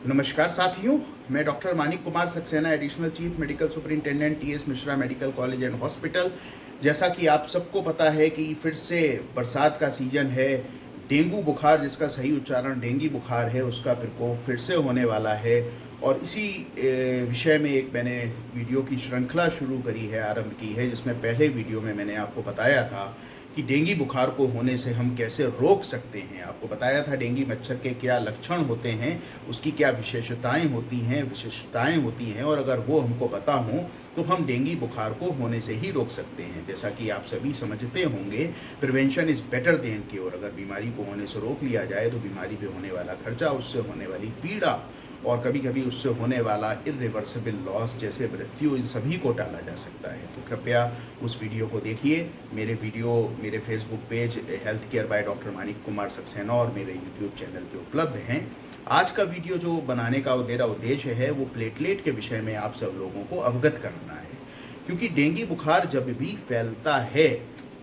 नमस्कार साथियों, मैं doctor Manik Kumar Saxena, additional chief medical superintendent TS Mishra medical college and hospital. जैसा कि आप सबको पता है कि फिर से बरसात का सीजन है। डेंगू बुखार, जिसका सही उच्चारण डेंगी बुखार है, उसका प्रकोप फिर से होने वाला है। और इसी विषय में एक मैंने वीडियो की श्रृंखला शुरू करी है, आरंभ की है, जिसमें पहले वीडियो में मैंने आपको बताया था कि डेंगी बुखार को होने से हम कैसे रोक सकते हैं। आपको बताया था डेंगी मच्छर के क्या लक्षण होते हैं, उसकी क्या विशेषताएं होती हैं, और अगर वो हमको पता हो तो हम डेंगी बुखार को होने से ही रोक सकते हैं। जैसा कि आप सभी समझते होंगे, prevention is better than cure. अगर बीमारी को होने से रोक लिया जाए तो बीमारी पे होने वाला खर्चा, उससे होने वाली पीड़ा और कभी कभी उससे होने वाला इरिवर्सिबल लॉस जैसे मृत्यु, इन सभी को टाला जा सकता है। तो कृपया उस वीडियो को देखिए। मेरे Facebook page health care by doctor Manik Kumar Saxena और मेरे यूट्यूब चैनल पे उपलब्ध हैं। आज का वीडियो जो बनाने का मेरा उद्देश्य है वो प्लेटलेट के विषय में आप सब लोगों को अवगत कराना है। क्योंकि डेंगी बुखार जब भी फैलता है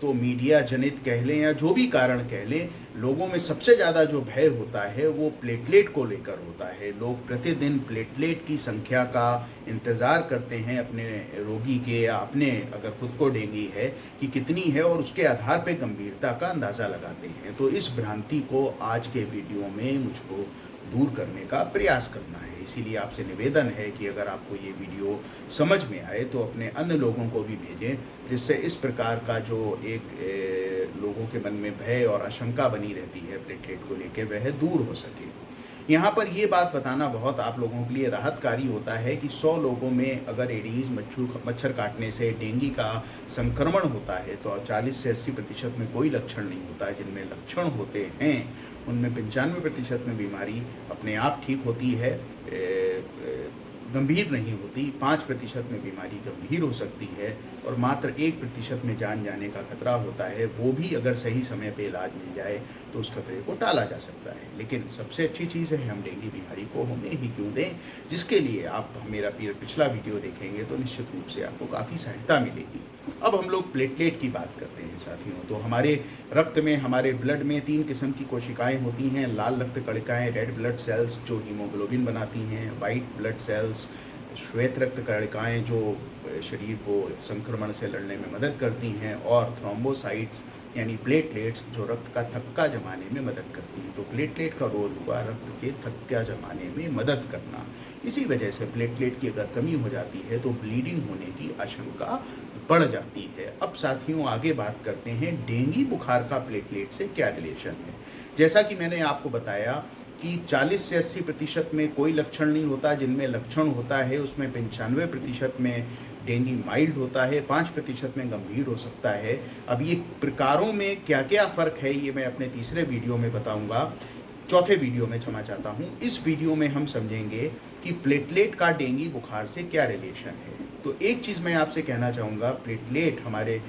तो मीडिया जनित कह लें या जो भी कारण कह लें, लोगों में सबसे ज़्यादा जो भय होता है वो प्लेटलेट को लेकर होता है। लोग प्रतिदिन प्लेटलेट की संख्या का इंतज़ार करते हैं अपने रोगी के, या अपने अगर खुद को डेंगी है कि कितनी है, और उसके आधार पर गंभीरता का अंदाज़ा लगाते हैं। तो इस भ्रांति को आज के वीडियो में मुझको दूर करने का प्रयास करना है। इसीलिए आपसे निवेदन है कि अगर आपको ये वीडियो समझ में आए तो अपने अन्य लोगों को भी भेजें, जिससे इस प्रकार का जो एक लोगों के मन में भय और आशंका बनी रहती है प्लेटलेट को लेकर, वह दूर हो सके। यहाँ पर ये बात बताना बहुत आप लोगों के लिए राहतकारी होता है कि 100 लोगों में अगर एडीज मच्छर काटने से डेंगी का संक्रमण होता है तो 40 से 80% में कोई लक्षण नहीं होता है। जिनमें लक्षण होते हैं उनमें 95% में बीमारी अपने आप ठीक होती है, गंभीर नहीं होती। 5% में बीमारी गंभीर हो सकती है और मात्र 1% में जान जाने का खतरा होता है। वो भी अगर सही समय पे इलाज मिल जाए तो उस खतरे को टाला जा सकता है। लेकिन सबसे अच्छी चीज़ है हम डेंगी बीमारी को होने ही क्यों दें, जिसके लिए आप मेरा पिछला वीडियो देखेंगे तो निश्चित रूप से आपको काफ़ी सहायता मिलेगी। अब हम लोग प्लेटलेट की बात करते हैं साथियों। तो हमारे रक्त में, हमारे ब्लड में 3 किस्म की कोशिकाएं होती हैं। लाल रक्त कणिकाएं, रेड ब्लड सेल्स, जो हीमोग्लोबिन बनाती हैं। वाइट ब्लड सेल्स, श्वेत रक्त कणिकाएं, जो शरीर को संक्रमण से लड़ने में मदद करती हैं। और थ्रोम्बोसाइट्स यानी प्लेटलेट्स, जो रक्त का थक्का जमाने में मदद करती हैं। तो प्लेटलेट का रोल हुआ रक्त के थक्का जमाने में मदद करना। इसी वजह से प्लेटलेट की अगर कमी हो जाती है तो ब्लीडिंग होने की आशंका बढ़ जाती है। अब साथियों आगे बात करते हैं डेंगी बुखार का प्लेटलेट से क्या रिलेशन है। जैसा कि मैंने आपको बताया कि 40 से 80% में कोई लक्षण नहीं होता। जिनमें लक्षण होता है उसमें 95% में डेंगी माइल्ड होता है, 5% में गंभीर हो सकता है। अब ये प्रकारों में क्या क्या फ़र्क है ये मैं अपने तीसरे वीडियो में बताऊंगा, चौथे वीडियो में, क्षमा चाहता हूँ। इस वीडियो में हम समझेंगे कि प्लेटलेट का डेंगी बुखार से क्या रिलेशन है। तो एक चीज़ मैं आपसे कहना चाहूँगा, प्लेटलेट हमारे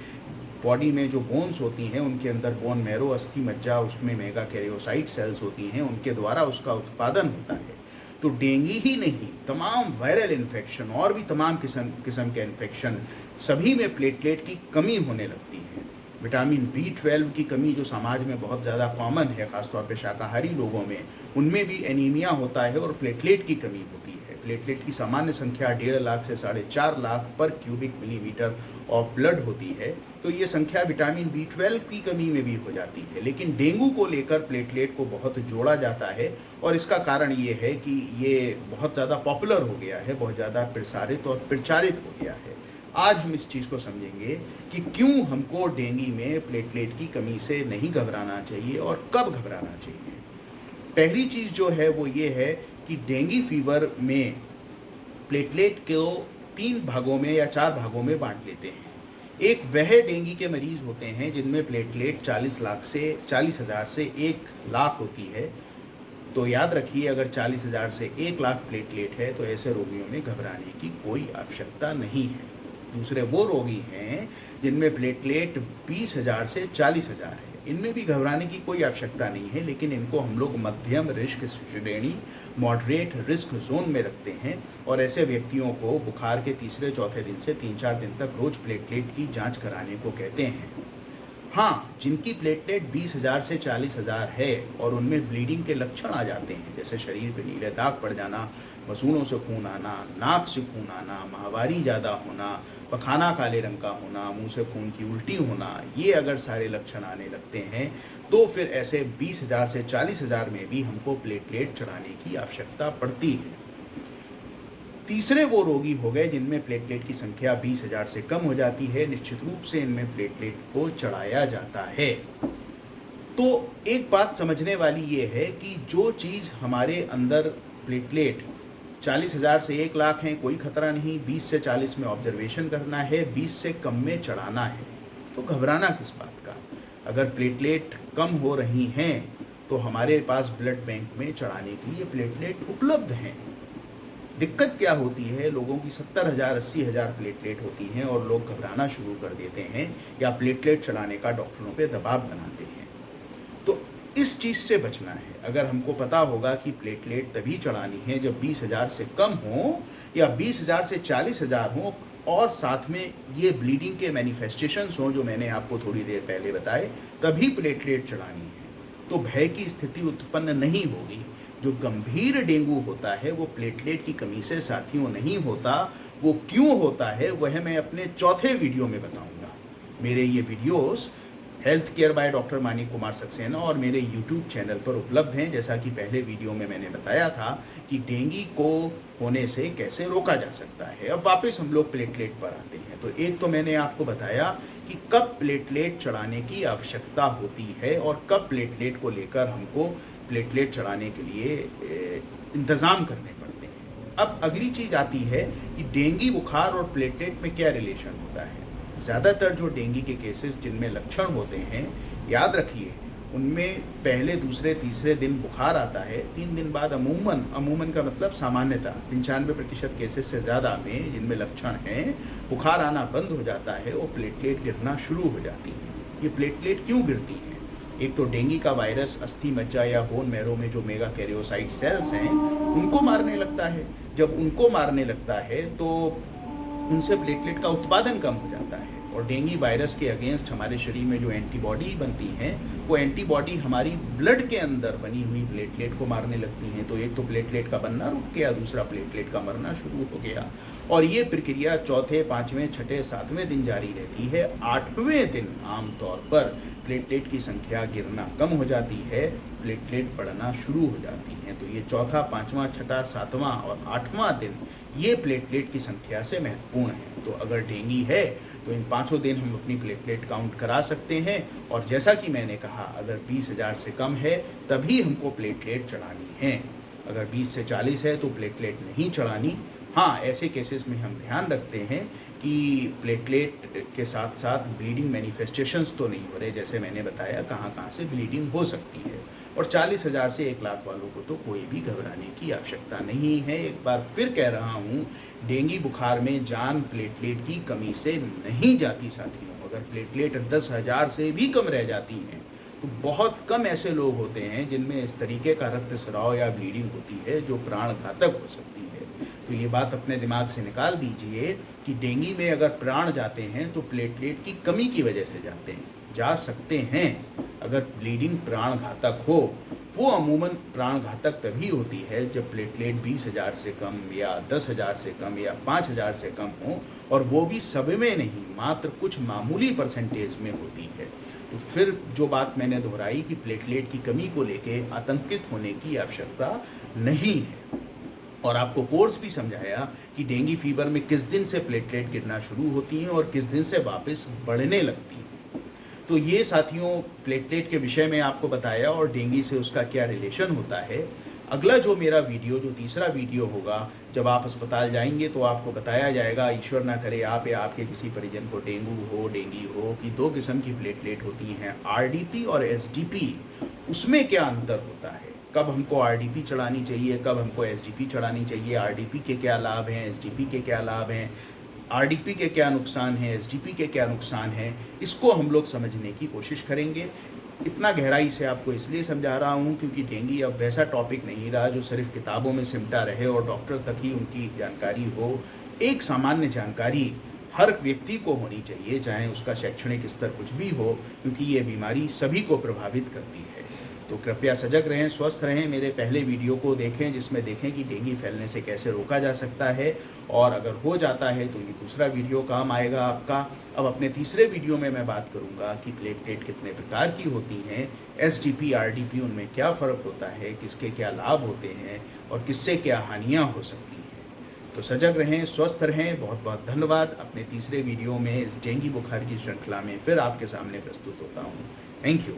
बॉडी में जो बोन्स होती हैं उनके अंदर बोन मैरो, अस्थि मज्जा, उसमें मेगा कैरियोसाइट सेल्स होती हैं, उनके द्वारा उसका उत्पादन होता है। तो डेंगी ही नहीं, तमाम वायरल इन्फेक्शन और भी तमाम किस्म के इन्फेक्शन, सभी में प्लेटलेट की कमी होने लगती है। विटामिन B12 की कमी जो समाज में बहुत ज़्यादा कॉमन है, ख़ासतौर पे शाकाहारी लोगों में, उनमें भी एनीमिया होता है और प्लेटलेट की कमी होती है। प्लेटलेट की सामान्य संख्या 1.5 लाख से 4.5 लाख पर क्यूबिक मिलीमीटर ऑफ ब्लड होती है। तो ये संख्या विटामिन B12 की कमी में भी हो जाती है। लेकिन डेंगू को लेकर प्लेटलेट को बहुत जोड़ा जाता है और इसका कारण ये है कि ये बहुत ज़्यादा पॉपुलर हो गया है, बहुत ज़्यादा प्रसारित और प्रचारित हो गया है। आज हम इस चीज़ को समझेंगे कि क्यों हमको डेंगी में प्लेटलेट की कमी से नहीं घबराना चाहिए और कब घबराना चाहिए। पहली चीज़ जो है वो ये है कि डेंगी फीवर में प्लेटलेट को 3 भागों में या 4 भागों में बांट लेते हैं। एक वह डेंगी के मरीज़ होते हैं जिनमें प्लेटलेट 40,000 से 1 लाख होती है। तो याद रखिए, अगर 40,000 से 1 लाख प्लेटलेट है तो ऐसे रोगियों में घबराने की कोई आवश्यकता नहीं है। दूसरे वो रोगी हैं जिनमें प्लेटलेट 20,000 से 40,000 है। इनमें भी घबराने की कोई आवश्यकता नहीं है, लेकिन इनको हम लोग मध्यम रिस्क श्रेणी, मॉडरेट रिस्क जोन में रखते हैं। और ऐसे व्यक्तियों को बुखार के तीसरे चौथे दिन से 3-4 दिन तक रोज प्लेटलेट की जांच कराने को कहते हैं। हाँ, जिनकी प्लेटलेट 20,000 से 40,000 है और उनमें ब्लीडिंग के लक्षण आ जाते हैं, जैसे शरीर पे नीले दाग पड़ जाना, मसूड़ों से खून आना, नाक से खून आना, माहवारी ज़्यादा होना, पखाना काले रंग का होना, मुंह से खून की उल्टी होना, ये अगर सारे लक्षण आने लगते हैं तो फिर ऐसे 20,000 से 40,000 में भी हमको प्लेटलेट चढ़ाने की आवश्यकता पड़ती है। तीसरे वो रोगी हो गए जिनमें प्लेटलेट की संख्या 20,000 से कम हो जाती है, निश्चित रूप से इनमें प्लेटलेट को चढ़ाया जाता है। तो एक बात समझने वाली ये है कि जो चीज़ हमारे अंदर प्लेटलेट 40,000 से 1,00,000 है, कोई खतरा नहीं, 20 से 40 में ऑब्जर्वेशन करना है, 20 से कम में चढ़ाना है, तो घबराना किस बात का। अगर प्लेटलेट कम हो रही हैं तो हमारे पास ब्लड बैंक में चढ़ाने के लिए प्लेटलेट उपलब्ध हैं। दिक्कत क्या होती है, लोगों की 70,000 80,000 प्लेटलेट होती हैं और लोग घबराना शुरू कर देते हैं या प्लेटलेट चढ़ाने का डॉक्टरों पे दबाव बनाते हैं। तो इस चीज़ से बचना है। अगर हमको पता होगा कि प्लेटलेट तभी चढ़ानी है जब 20,000 से कम हो या 20,000 से 40,000 हो और साथ में ये ब्लीडिंग के मैनिफेस्टेशंस हों जो मैंने आपको थोड़ी देर पहले बताए, तभी प्लेटलेट चढ़ानी है। तो भय की स्थिति उत्पन्न नहीं होगी। जो गंभीर डेंगू होता है वो प्लेटलेट की कमी से साथियों नहीं होता। वो क्यों होता है वह मैं अपने चौथे वीडियो में बताऊंगा। मेरे ये videos health care by doctor Manik Kumar Saxena और मेरे यूट्यूब चैनल पर उपलब्ध हैं। जैसा कि पहले वीडियो में मैंने बताया था कि डेंगू को होने से कैसे रोका जा सकता है। अब वापस हम लोग प्लेटलेट पर आते हैं। तो एक तो मैंने आपको बताया कि कब प्लेटलेट चढ़ाने की आवश्यकता होती है और कब प्लेटलेट को लेकर हमको प्लेटलेट चढ़ाने के लिए इंतज़ाम करने पड़ते हैं। अब अगली चीज़ आती है कि डेंगू बुखार और प्लेटलेट में क्या रिलेशन होता है। ज़्यादातर जो डेंगू के केसेस जिनमें लक्षण होते हैं, याद रखिए, उनमें पहले दूसरे तीसरे दिन बुखार आता है, 3 दिन बाद अमूमन का मतलब सामान्यतः 95% केसेस से ज़्यादा में जिनमें लक्षण हैं, बुखार आना बंद हो जाता है और प्लेटलेट गिरना शुरू हो जाती है। ये प्लेटलेट क्यों गिरती हैं? एक तो डेंगू का वायरस अस्थि मज्जा या बोन मैरो में जो मेगा कैरियोसाइट सेल्स हैं उनको मारने लगता है। जब उनको मारने लगता है तो उनसे प्लेटलेट का उत्पादन कम हो जाता है और डेंगू वायरस के अगेंस्ट हमारे शरीर में जो एंटीबॉडी बनती हैं वो एंटीबॉडी हमारी ब्लड के अंदर बनी हुई प्लेटलेट को मारने लगती हैं। तो एक तो प्लेटलेट का बनना रुक गया, दूसरा प्लेटलेट का मरना शुरू हो गया और ये प्रक्रिया चौथे, पाँचवें, छठे, सातवें दिन जारी रहती है। 8वें दिन आमतौर पर प्लेटलेट की संख्या गिरना कम हो जाती है, प्लेटलेट बढ़ना शुरू हो जाती हैं। तो ये चौथा, पाँचवां, छठा, सातवां और 8वां दिन ये प्लेटलेट की संख्या से महत्वपूर्ण है। तो अगर डेंगू है तो इन 5 दिन हम अपनी प्लेटलेट काउंट करा सकते हैं और जैसा कि मैंने कहा, अगर 20,000 से कम है तभी हमको प्लेटलेट चढ़ानी है। अगर 20 से 40 है तो प्लेटलेट नहीं चढ़ानी। हाँ, ऐसे केसेस में हम ध्यान रखते हैं कि प्लेटलेट के साथ साथ ब्लीडिंग मैनिफेस्टेशंस तो नहीं हो रहे। जैसे मैंने बताया कहाँ से ब्लीडिंग हो सकती है। और 40,000 से 1,00,000 वालों को तो कोई भी घबराने की आवश्यकता नहीं है। एक बार फिर कह रहा हूँ, डेंगू बुखार में जान प्लेटलेट की कमी से नहीं जाती साथियों। अगर प्लेटलेट 10,000 से भी कम रह जाती हैं तो बहुत कम ऐसे लोग होते हैं जिनमें इस तरीके का रक्त स्राव या ब्लीडिंग होती है जो प्राण घातक हो सकती है। तो ये बात अपने दिमाग से निकाल दीजिए कि डेंगू में अगर प्राण जाते हैं तो प्लेटलेट की कमी की वजह से जाते हैं, जा सकते हैं। अगर ब्लीडिंग प्राण घातक हो, वो अमूमन प्राण घातक तभी होती है जब प्लेटलेट 20,000 से कम या 10,000 से कम या 5,000 से कम हो और वो भी सब में नहीं, मात्र कुछ मामूली परसेंटेज में होती है। तो फिर जो बात मैंने दोहराई कि प्लेटलेट की कमी को लेके आतंकित होने की आवश्यकता नहीं है और आपको कोर्स भी समझाया कि डेंगू फीवर में किस दिन से प्लेटलेट गिरना शुरू होती हैं और किस दिन से वापस बढ़ने लगती हैं। तो ये साथियों प्लेटलेट के विषय में आपको बताया और डेंगू से उसका क्या रिलेशन होता है। अगला जो मेरा वीडियो, जो तीसरा वीडियो होगा, जब आप अस्पताल जाएंगे तो आपको बताया जाएगा, ईश्वर ना करे आप या आपके किसी परिजन को डेंगू हो, कि 2 किस्म की प्लेटलेट होती हैं, आरडीपी और एसडीपी। उसमें क्या अंतर होता है, कब हमको आरडीपी चढ़ानी चाहिए, कब हमको एसडीपी चढ़ानी चाहिए, आरडीपी के क्या लाभ हैं, एसडीपी के क्या लाभ हैं, आरडीपी के क्या नुकसान हैं, एसडीपी के क्या नुकसान हैं, इसको हम लोग समझने की कोशिश करेंगे। इतना गहराई से आपको इसलिए समझा रहा हूँ क्योंकि डेंगू अब वैसा टॉपिक नहीं रहा जो सिर्फ किताबों में सिमटा रहे और डॉक्टर तक ही उनकी जानकारी हो। एक सामान्य जानकारी हर व्यक्ति को होनी चाहिए, चाहे उसका शैक्षणिक स्तर कुछ भी हो, क्योंकि ये बीमारी सभी को प्रभावित करती है। तो कृपया सजग रहें, स्वस्थ रहें। मेरे पहले वीडियो को देखें जिसमें देखें कि डेंगू फैलने से कैसे रोका जा सकता है, और अगर हो जाता है तो ये दूसरा वीडियो काम आएगा आपका। अब अपने तीसरे वीडियो में मैं बात करूंगा कि प्लेटलेट कितने प्रकार की होती हैं, एसटीपी आरडीपी उनमें क्या फ़र्क होता है, किसके क्या लाभ होते हैं और किससे क्या हानियाँ हो सकती हैं। तो सजग रहें, स्वस्थ रहें। बहुत बहुत धन्यवाद। अपने तीसरे वीडियो में इस डेंगू बुखार की श्रृंखला में फिर आपके सामने प्रस्तुत होता हूँ। Thank you.